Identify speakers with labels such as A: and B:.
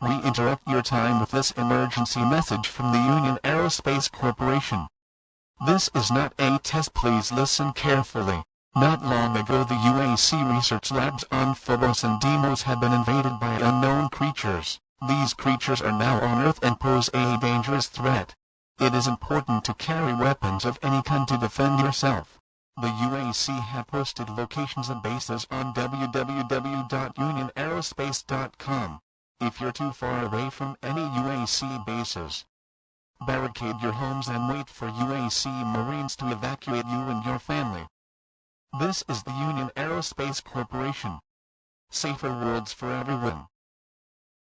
A: We interrupt your time with this emergency message from the Union Aerospace Corporation. This is not a test. Please listen carefully. Not long ago the UAC research labs on Phobos and Deimos had been invaded by unknown creatures. These creatures are now on Earth and pose a dangerous threat. It is important to carry weapons of any kind to defend yourself. The UAC have posted locations and bases on www.unionaerospace.com. If you're too far away from any UAC bases, barricade your homes and wait for UAC Marines to evacuate you and your family. This is the Union Aerospace Corporation. Safer worlds for everyone.